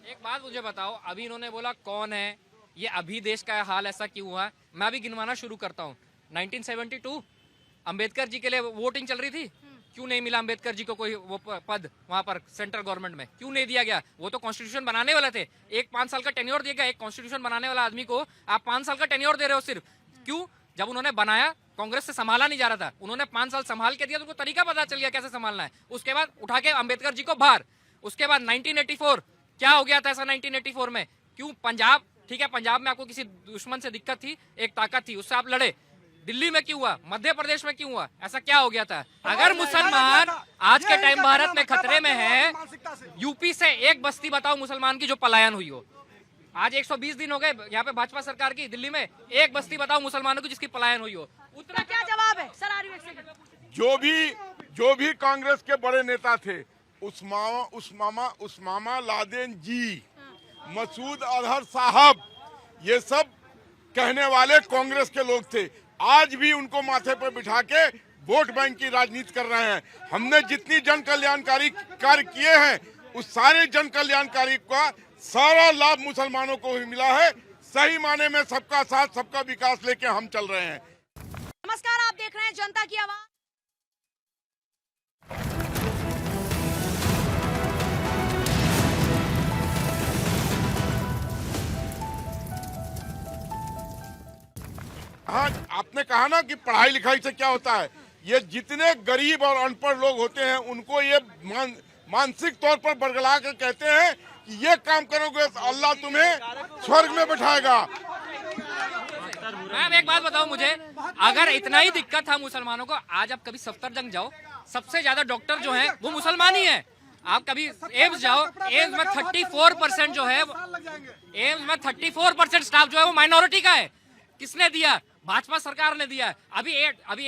एक बात मुझे बताओ, अभी इन्होंने बोला कौन है, ये अभी देश का हाल ऐसा क्यों हुआ? मैं अभी गिनवाना शुरू करता हूँ। 1972 अंबेडकर जी के लिए वोटिंग चल रही थी, क्यों नहीं मिला अंबेडकर जी को कोई वो पद वहां पर सेंट्रल गवर्नमेंट में? क्यों नहीं दिया गया? वो तो कॉन्स्टिट्यूशन बनाने वाले थे, एक 5 साल का टेन्योर दिया गया। एक कॉन्स्टिट्यूशन बनाने वाला आदमी को आप 5 साल का टेन्योर दे रहे हो सिर्फ, क्यों? जब उन्होंने बनाया कांग्रेस से संभाला नहीं जा रहा था, उन्होंने 5 साल संभाल के दिया तो उनको तरीका पता चल गया कैसे संभालना है। उसके बाद उठा के अंबेडकर जी को बाहर। उसके बाद 1984 क्या हो गया था ऐसा 1984 में? क्यों? पंजाब, ठीक है, पंजाब में आपको किसी दुश्मन से दिक्कत थी, एक ताकत थी, उससे आप लड़े। दिल्ली में क्यों हुआ? मध्य प्रदेश में क्यों हुआ? ऐसा क्या हो गया था? अगर मुसलमान आज के टाइम भारत में खतरे में है, यूपी से एक बस्ती बताओ मुसलमान की जो पलायन हुई हो। आज 120 दिन हो गए यहाँ पे भाजपा सरकार की, दिल्ली में एक बस्ती बताओ मुसलमानों की जिसकी पलायन हुई हो। उतना क्या जवाब है सर? जो भी कांग्रेस के बड़े नेता थे, उस्मामा लादेन जी, मसूद अजहर साहब, ये सब कहने वाले कांग्रेस के लोग थे। आज भी उनको माथे पर बिठा के वोट बैंक की राजनीति कर रहे हैं। हमने जितनी जन कल्याणकारी कार्य किए हैं, उस सारे जन कल्याणकारी का सारा लाभ मुसलमानों को ही मिला है। सही माने में सबका साथ सबका विकास लेके हम चल रहे हैं। नमस्कार, आप देख रहे हैं जनता की आवाज। हाँ, आपने कहा ना कि पढ़ाई लिखाई से क्या होता है। ये जितने गरीब और अनपढ़ लोग होते हैं उनको ये मानसिक तौर पर बरगला कर कहते हैं कि ये काम करोगे तो अल्लाह तुम्हें स्वर्ग में बैठाएगा। मैम एक बात बताओ मुझे, अगर इतना ही दिक्कत था मुसलमानों को, आज आप कभी सफदरजंग जाओ, सबसे ज्यादा डॉक्टर जो है वो मुसलमान ही है। आप कभी एम्स जाओ, एम्स में 34% जो है, एम्स में 34% स्टाफ जो है वो माइनॉरिटी का है। किसने दिया? भाजपा सरकार ने दिया। अभी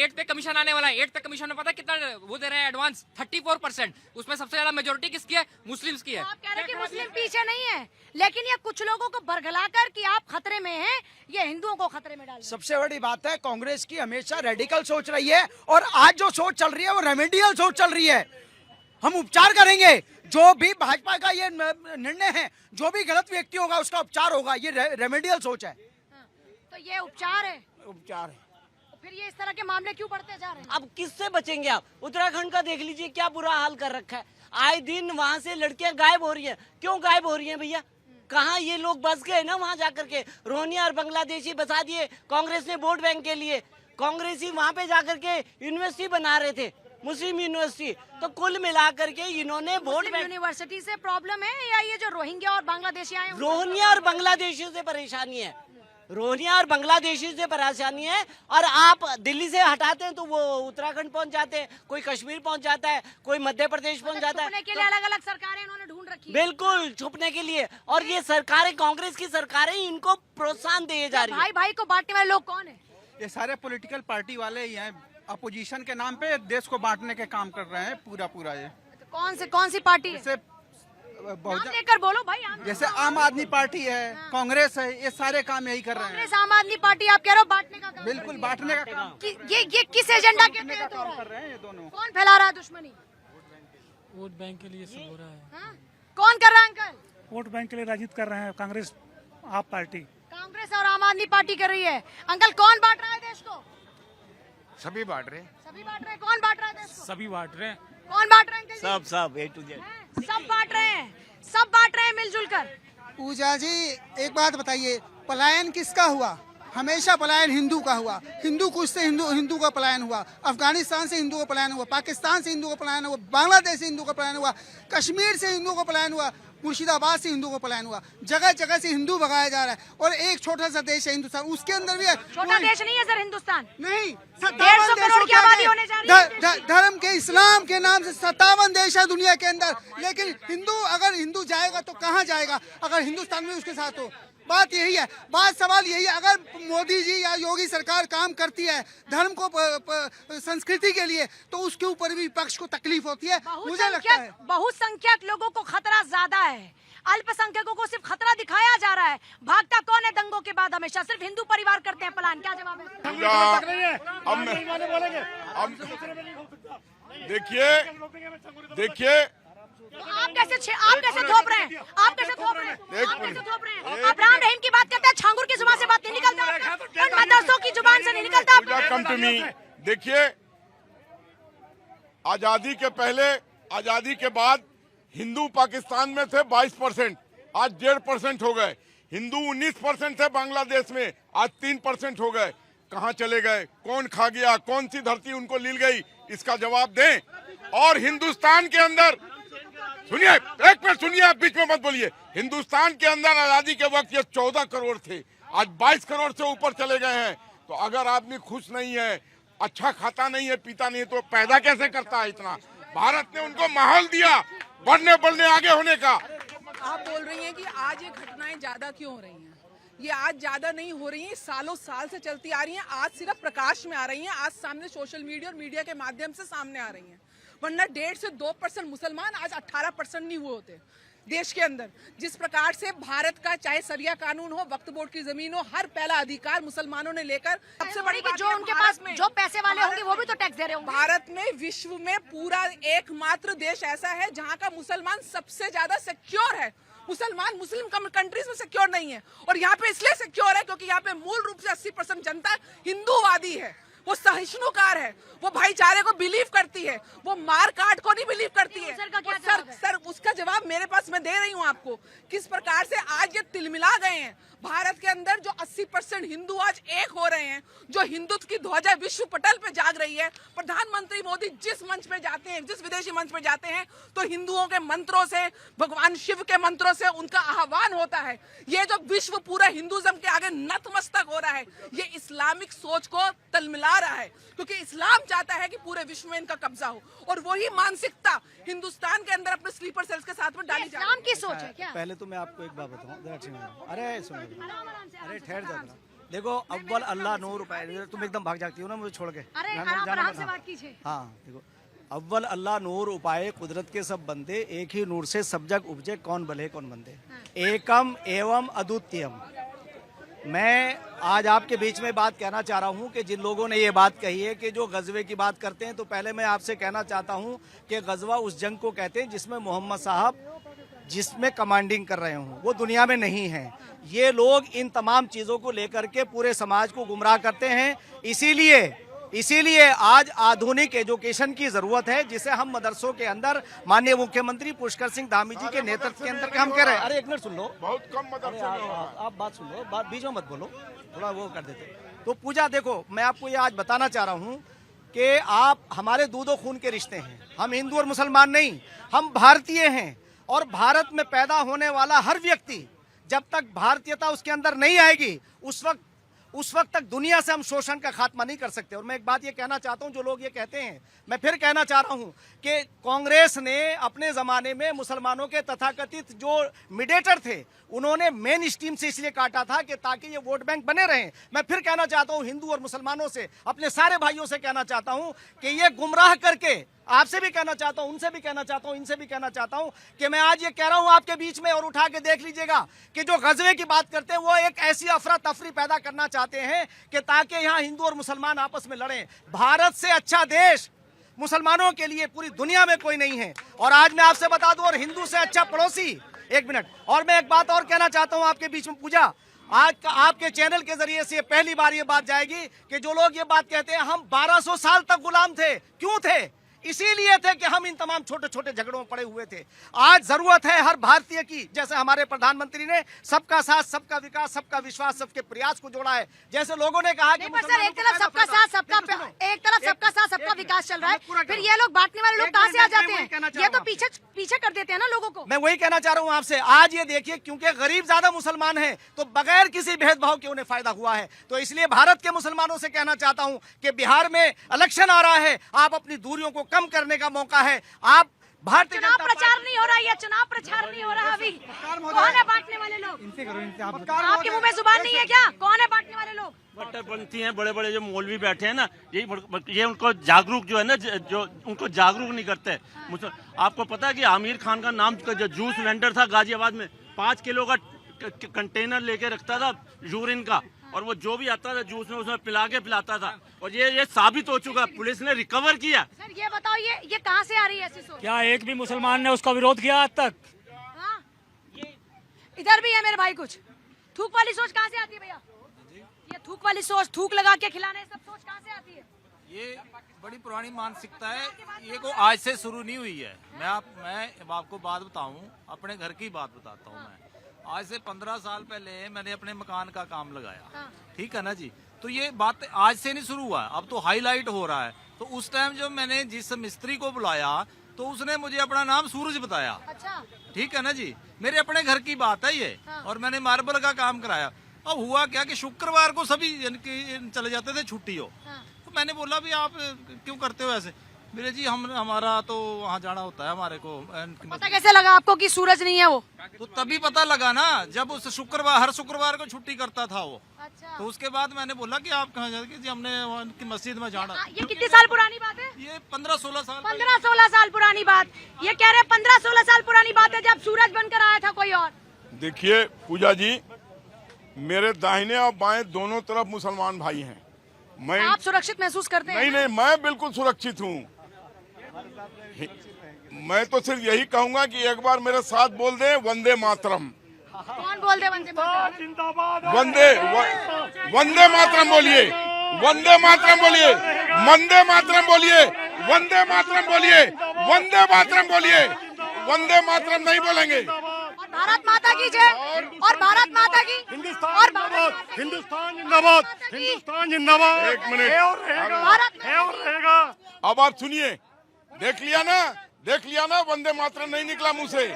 8 पे कमीशन आने वाला है। 8 पे कमीशन में पता है कितना वो दे रहे हैं एडवांस? 34%। उसमें सबसे ज्यादा मेजोरिटी किसकी है? मुस्लिम्स की है। आप कह रहे हैं कि मुस्लिम पीछे नहीं है, लेकिन ये कुछ लोगों को बरगलाकर कि आप खतरे में हैं, ये हिंदुओं को खतरे में डाल। सबसे बड़ी बात है, कांग्रेस की हमेशा रेडिकल सोच रही है और आज जो सोच चल रही है वो रेमेडियल सोच चल रही है। हम उपचार करेंगे, जो भी भाजपा का ये निर्णय है, जो भी गलत व्यक्ति होगा उसका उपचार होगा, ये रेमेडियल सोच है। तो ये उपचार है? उपचार है। तो फिर ये इस तरह के मामले क्यों बढ़ते जा रहे हैं? अब किससे बचेंगे आप? उत्तराखंड का देख लीजिए क्या बुरा हाल कर रखा है। आए दिन वहाँ से लड़कियां गायब हो रही हैं। क्यों गायब हो रही हैं भैया? कहाँ ये लोग बस गए ना वहाँ जाकर के, रोहिंग्या और बांग्लादेशी बसा दिए कांग्रेस ने वोट बैंक के लिए। कांग्रेसी वहाँ पे जाकर के यूनिवर्सिटी बना रहे थे, मुस्लिम यूनिवर्सिटी। तो कुल मिलाकर के इन्होंने वोट बैंक। यूनिवर्सिटी से प्रॉब्लम है या ये जो रोहिंग्या और बांग्लादेशी आए? रोहिंग्या और बांग्लादेशियों से परेशानी है, रोहिंग्या और बांग्लादेशी से परेशानी है। और आप दिल्ली से हटाते हैं तो वो उत्तराखंड पहुंच जाते हैं, कोई कश्मीर पहुंच जाता है, कोई मध्य प्रदेश पहुंच जाता है। छुपने के लिए अलग अलग सरकारें इन्होंने ढूंढ रखी है। बिल्कुल छुपने के लिए। और ये सरकारें, कांग्रेस की सरकारें, इनको प्रोत्साहन दिए जा रही है। भाई भाई को बांटने वाले लोग कौन है? ये सारे पॉलिटिकल पार्टी वाले ही हैं, अपोजिशन के नाम पे देश को बांटने के काम कर रहे हैं पूरा ये। कौन सी पार्टी है? जैसे नाम लेकर बोलो भाई। जैसे आम आदमी पार्टी है, कांग्रेस है, ये सारे काम यही कर रहे हैं। कांग्रेस, आम आदमी पार्टी, आप कह रहे हो बांटने का काम? बिल्कुल बांटने का काम ये किस एजेंडा के तहत हो रहा कर है? रहे हैं ये दोनों। कौन फैला रहा है दुश्मनी? वोट बैंक के लिए सब हो रहा है। हाँ? कौन कर रहा है अंकल? वोट बैंक के लिए राजनीति कर रहे हैं कांग्रेस, आप पार्टी। कांग्रेस और आम आदमी पार्टी कर रही है। अंकल कौन बांट रहा है देश को? सभी बांट रहे हैं। सभी बांट रहे हैं। कौन बांट रहा है देश को? सभी बांट रहे हैं। कौन बांट रहे हैं अंकल जी? सब A to Z। सब बांट रहे हैं, सब बांट रहे हैं मिलजुल कर। पूजा जी एक बात बताइए, पलायन किसका हुआ? हमेशा पलायन हिंदू का हुआ। हिंदू कुछ से हिंदू का पलायन हुआ। अफगानिस्तान से हिंदू का पलायन हुआ, पाकिस्तान से हिंदू का पलायन हुआ, बांग्लादेश से हिंदू का पलायन हुआ, कश्मीर से हिंदू का पलायन हुआ, मुर्शिदाबाद से हिंदू का पलायन हुआ। जगह जगह से हिंदू भगाया जा रहा है। और एक छोटा सा देश है हिंदुस्तान, उसके अंदर भी है। छोटा देश नहीं है सर हिंदुस्तान। नहीं, 150 करोड़ की आबादी होने जा रही है। धर्म के, इस्लाम के नाम से 57 देश है दुनिया के अंदर। लेकिन अगर हिंदू जाएगा तो कहाँ जाएगा अगर हिंदुस्तान में उसके साथ हो? बात यही है। सवाल यही है, अगर मोदी जी या योगी सरकार काम करती है धर्म को संस्कृति के लिए, तो उसके ऊपर भी विपक्ष को तकलीफ होती है। मुझे लगता है बहुसंख्यक लोगों को खतरा ज्यादा है, अल्पसंख्यकों को सिर्फ खतरा दिखाया जा रहा है। भागता कौन है दंगों के बाद? हमेशा सिर्फ हिंदू परिवार करते हैं पलायन। क्या जवाब है? देखिए आप कैसे थोप रहे हैं? आप कैसे थोप रहे हैं? एक आप कैसे मिनट। थोप रहे हैं? अब्राहम रहीम की बात करते हैं, छांगुर की जुबान से बात नहीं निकलता, उन मदरसों की जुबान से नहीं निकलता। पूजा कम टू मी। देखिए, आजादी के पहले, आजादी के बाद हिंदू पाकिस्तान में थे 22%, आज 1.5% हो गए। हिंदू 19% थे बांग्लादेश में, आज 3% हो गए। कहां चले गए? कौन खा गया? कौन सी धरती उनको लील गई? इसका जवाब दें। और हिंदुस्तान के अंदर, सुनिए, एक मिनट सुनिए, आप बीच में मत बोलिए। हिंदुस्तान के अंदर आजादी के वक्त ये 14 करोड़ थे, आज 22 करोड़ से ऊपर चले गए हैं। तो अगर आदमी खुश नहीं है, अच्छा खाता नहीं है, पीता नहीं है, तो पैदा कैसे करता है इतना? भारत ने उनको माहौल दिया बढ़ने बढ़ने आगे होने का। आप बोल रही हैं कि आज ये घटनाएं ज्यादा क्यों हो रही हैं? ये आज ज्यादा नहीं हो रही हैं, सालों साल से चलती आ रही हैं। आज सिर्फ प्रकाश में आ रही हैं, आज सामने सोशल मीडिया और मीडिया के माध्यम से सामने आ रही हैं। वरना 1.5 से 2% मुसलमान आज 18% नहीं हुए होते देश के अंदर। जिस प्रकार से भारत का चाहे सरिया कानून हो, वक्फ बोर्ड की जमीन हो, हर पहला अधिकार मुसलमानों ने लेकर, सबसे बड़ी बात जो उनके पास जो पैसे वाले होंगे वो भी तो टैक्स दे रहे होंगे। भारत में विश्व में पूरा एकमात्र देश ऐसा है जहां का मुसलमान सबसे ज्यादा सिक्योर है। मुसलमान मुस्लिम कंट्रीज में सिक्योर नहीं है, और यहाँ पे इसलिए सिक्योर है क्योंकि यहाँ पे मूल रूप से 80% जनता हिंदूवादी है, वो सहिष्णुकार है, वो भाईचारे को बिलीव करती है, वो मार काट को नहीं बिलीव करती है। सर का क्या सर, जवाब है? सर उसका जवाब मेरे पास मैं दे रही हूँ आपको। किस प्रकार से आज ये तिलमिला गए हैं भारत के अंदर, जो 80% हिंदू आज एक हो रहे हैं, जो हिंदुत्व की ध्वजा विश्व पटल पे जाग रही है। प्रधानमंत्री मोदी जिस मंच पे जाते हैं, जिस विदेशी मंच पे जाते हैं, तो हिंदुओं के मंत्रों से, भगवान शिव के मंत्रों से उनका आह्वान होता है। ये जो विश्व पूरा हिंदुज्म के आगे नतमस्तक हो रहा है, ये इस्लामिक सोच को तलमिला रहा है, क्योंकि इस्लाम चाहता है कि पूरे विश्व में इनका कब्जा हो, और वही मानसिकता हिंदुस्तान के अंदर अपने स्लीपर सेल्स के साथ में डाली जा रही है। इस्लाम की सोच है क्या? पहले तो मैं आपको एक बात बताऊं, अरे सुनो, अरे ठहर जाओ जरा। देखो, अव्वल अल्लाह नूर पाए, तुम एकदम भाग जाती हो ना मुझे छोड़ के। अरे जाना आराम मत, से बात कीजिए। हाँ देखो, अव्वल अल्लाह नूर उपाय कुदरत के सब बंदे, एक ही नूर से सब जग उपजे, कौन भले कौन बंदे, एकम एवं अद्वितीयम। मैं आज आपके बीच में बात कहना चाह रहा हूं कि जिन लोगों ने ये बात कही है कि जो गजवे की बात करते हैं, तो पहले मैं आपसे कहना चाहता हूं कि गजवा उस जंग को कहते हैं जिसमें मोहम्मद साहब जिसमें कमांडिंग कर रहे हों, वो दुनिया में नहीं है। ये लोग इन तमाम चीज़ों को लेकर के पूरे समाज को गुमराह करते हैं। इसीलिए आज आधुनिक एजुकेशन की जरूरत है, जिसे हम मदरसों के अंदर माननीय मुख्यमंत्री पुष्कर सिंह धामी जी के नेतृत्व के अंदर हम कह रहे हैं। अरे एक मिनट सुन लो, बहुत कम मदरसे में हो रहा है। आप बात सुन लो, बात बीच में मत बोलो, थोड़ा वो कर देते। तो पूजा, देखो मैं आपको ये आज बताना चाह रहा हूँ कि आप हमारे दूधो खून के रिश्ते हैं। हम हिंदू और मुसलमान नहीं, हम भारतीय हैं। और भारत में पैदा होने वाला हर व्यक्ति जब तक भारतीयता उसके अंदर नहीं आएगी, उस वक्त तक दुनिया से हम शोषण का खात्मा नहीं कर सकते। और मैं एक बात ये कहना चाहता हूं, जो लोग ये कहते हैं, मैं फिर कहना चाह रहा हूं कि कांग्रेस ने अपने जमाने में मुसलमानों के तथाकथित जो मीडिएटर थे, उन्होंने मेन स्ट्रीम से इसलिए काटा था कि ताकि ये वोट बैंक बने रहें। मैं फिर कहना चाहता हूं हिंदू और मुसलमानों से, अपने सारे भाइयों से कहना चाहता हूं कि ये गुमराह करके, आपसे भी कहना चाहता हूं, उनसे भी कहना चाहता हूं, इनसे भी कहना चाहता हूं कि मैं आज ये कह रहा हूं आपके बीच में, और उठा के देख लीजिएगा कि जो गजवे की बात करते हैं, वो एक ऐसी अफरा तफरी पैदा करना चाहते हैं कि ताकि यहां हिंदू और मुसलमान आपस में लड़ें। भारत से अच्छा देश मुसलमानों के लिए पूरी दुनिया में कोई नहीं है। और आज मैं आपसे बता दूं, और हिंदू से अच्छा पड़ोसी, एक मिनट, और मैं एक बात और कहना चाहता हूं आपके बीच में पूजा, आज का आपके चैनल के जरिए से पहली बार ये बात जाएगी कि जो लोग ये बात कहते हैं हम 1200 साल तक गुलाम थे, क्यों थे? इसीलिए थे कि हम इन तमाम छोटे छोटे झगड़ों में पड़े हुए थे। आज जरूरत है हर भारतीय की, जैसे हमारे प्रधानमंत्री ने सबका साथ, सबका विकास, सबका विश्वास, सबके प्रयास को जोड़ा है। जैसे लोगों ने कहा कि सर, एक तरफ सबका साथ, सबका विकास चल रहा है, फिर ये लोग बांटने वाले लोग कहाँ से आ जाते हैं? ये तो पीछे कर देते हैं ना लोगों को। मैं वही कहना चाह रहा हूँ आपसे, आज ये देखिए, क्योंकि गरीब ज्यादा मुसलमान है, तो बगैर किसी भेदभाव के उन्हें फायदा हुआ है। तो इसलिए भारत के मुसलमानों से कहना चाहता हूँ कि बिहार में इलेक्शन आ रहा है, आप अपनी दूरियों को कम करने का मौका है। आप भारतीय चुनाव प्रचार नहीं हो रहा है, चुनाव प्रचार नहीं हो रहा अभी। कौन है बांटने वाले लोग? आपके मुंह में जुबान नहीं है क्या? कौन है बांटने वाले लोग? कट्टरपंथी हैं, बड़े बड़े जो मौलवी बैठे हैं ना, ये उनको जागरूक जो है ना, जो उनको जागरूक नहीं करते। आपको पता है कि आमिर खान का नाम जो जूस वेंडर था गाजियाबाद में, 5 किलो का कंटेनर लेके रखता था यूरिन का, और वो जो भी आता था जूस में उसमें पिलाता था। और ये साबित हो चुका, पुलिस ने रिकवर किया। सर ये बताओ, ये कहाँ से आ रही है ऐसी सोच? क्या एक भी मुसलमान ने उसका विरोध किया आज तक? हाँ? इधर भी है मेरे भाई कुछ। थूक वाली सोच कहाँ से आती है भैया? ये थूक वाली सोच, थूक लगा के खिलाने, सब सोच कहाँ से आती है? ये बड़ी पुरानी मानसिकता है, ये को आज से शुरू नहीं हुई है। मैं आपको बात बताऊं, अपने घर की बात बताता हूं। मैं आज से 15 साल पहले मैंने अपने मकान का काम लगाया, ठीक है ना जी। तो ये बात आज से नहीं शुरू हुआ, अब तो हाईलाइट हो रहा है। तो उस टाइम जब मैंने जिस मिस्त्री को बुलाया तो उसने मुझे अपना नाम सूरज बताया। अच्छा। ठीक है ना जी, मेरे अपने घर की बात है ये। और मैंने मार्बल का काम कराया। अब हुआ क्या कि शुक्रवार को सभी चले जाते थे छुट्टी हो। तो मैंने बोला भी आप क्यों करते हो ऐसे? मेरे जी हमारा तो वहाँ जाना होता है हमारे को। पता कैसे लगा आपको कि सूरज नहीं है वो? तो तभी पता लगा ना, जब उस हर शुक्रवार को छुट्टी करता था वो। अच्छा। तो उसके बाद मैंने बोला कि आप कहाँ जाएंगे जी? हमने उनकी मस्जिद में जाना। ये कितने साल पुरानी बात है? ये 15-16 साल 15-16 साल पुरानी बात। ये कह रहे 15-16 साल पुरानी बात है जब सूरज बनकर आया था कोई और। देखिए पूजा जी, मेरे दाहिने और बाएं दोनों तरफ मुसलमान भाई हैं। मैं आप सुरक्षित महसूस करते हैं? नहीं, मैं बिल्कुल सुरक्षित हूँ। मैं तो सिर्फ यही कहूंगा कि एक बार मेरे साथ बोल दे वंदे मातरम। कौन बोल दे वंदे मातरम? वंदे मातरम बोलिए, वंदे मातरम बोलिए, वंदे मातरम बोलिए, वंदे मातरम बोलिए, वंदे मातरम बोलिए। वंदे मातरम नहीं बोलेंगे। भारत माता की जय और भारत माता की और हिंदुस्तान जिंदाबाद, हिंदुस्तान जिंदाबाद। एक मिनट, अब आप सुनिए। देख लिया ना वंदे मातरम नहीं निकला मुंह से।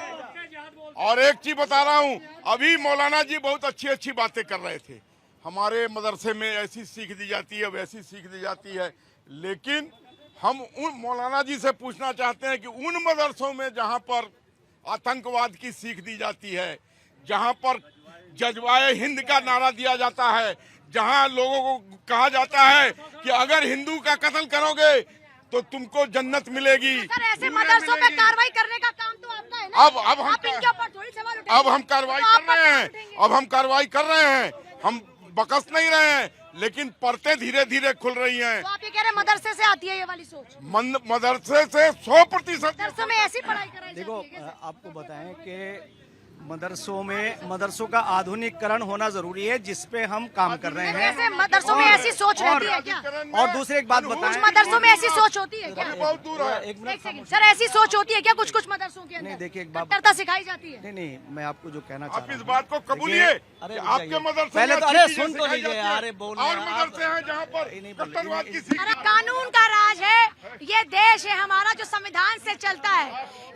और एक चीज बता रहा हूँ, अभी मौलाना जी बहुत अच्छी बातें कर रहे थे। हमारे मदरसे में ऐसी सीख दी जाती है, वैसी सीख दी जाती है। लेकिन हम उन मौलाना जी से पूछना चाहते हैं कि उन मदरसों में जहाँ पर आतंकवाद की सीख दी जाती है, जहाँ पर जज्बाए हिंद का नारा दिया जाता है, जहाँ लोगों को कहा जाता है कि अगर हिंदू का कत्ल करोगे तो तुमको जन्नत मिलेगी। सर ऐसे मदरसों पे कार्रवाई करने का काम तो आपका है ना? अब हम इनके ऊपर थोड़ी सवाल उठाएंगे। अब हम कार्रवाई कर रहे हैं। हम बकस नहीं रहे हैं, लेकिन परतें धीरे धीरे खुल रही हैं। तो आप ये कह रहे हैं मदरसे से आती है ये वाली सोच? मदरसे से 100%। मदरसों में ऐसी पढ़ाई कराई देखो, जाती है क्या? आपको बताएं कि मदरसों का आधुनिकरण होना जरूरी है, जिसपे हम काम कर रहे हैं। ऐसे मदरसों में ऐसी सोच रहती है क्या? और दूसरी एक बात बताएं, कुछ मदरसों में ऐसी सोच होती है क्या? बहुत दूर है। एक एक मिनट सेकंड सर, ऐसी सोच होती है क्या कुछ मदरसों के अंदर? नहीं, देखिए एक बात, कट्टरता सिखाई जाती है? नहीं, मैं आपको जो कहना चाह आप रहा इस हूं, बात को कबूलिए अरे कि आपके मदरसे पहले में तो अच्छी अरे चीजें सुन तो सिखाई लीजिए जाती हैं। यार, बोल रहे और हैं मदरसे हैं जहाँ पर नहीं कट्टरवाद की सीख। अरे कानून का राज है, ये देश है हमारा जो संविधान से चलता है,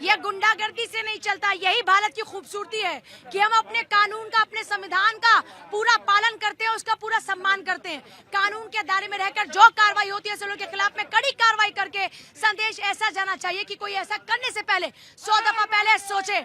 ये गुंडागर्दी से नहीं चलता। यही भारत की खूबसूरती है कि हम अपने कानून का, अपने संविधान का पूरा पालन करते हैं, उसका पूरा सम्मान करते हैं। कानून के दायरे में रहकर जो कार्रवाई होती है ऐसे लोगों के खिलाफ में कड़ी कार्रवाई करके संदेश ऐसा जाना चाहिए कि कोई ऐसा करने से पहले 100 दफा पहले सोचे।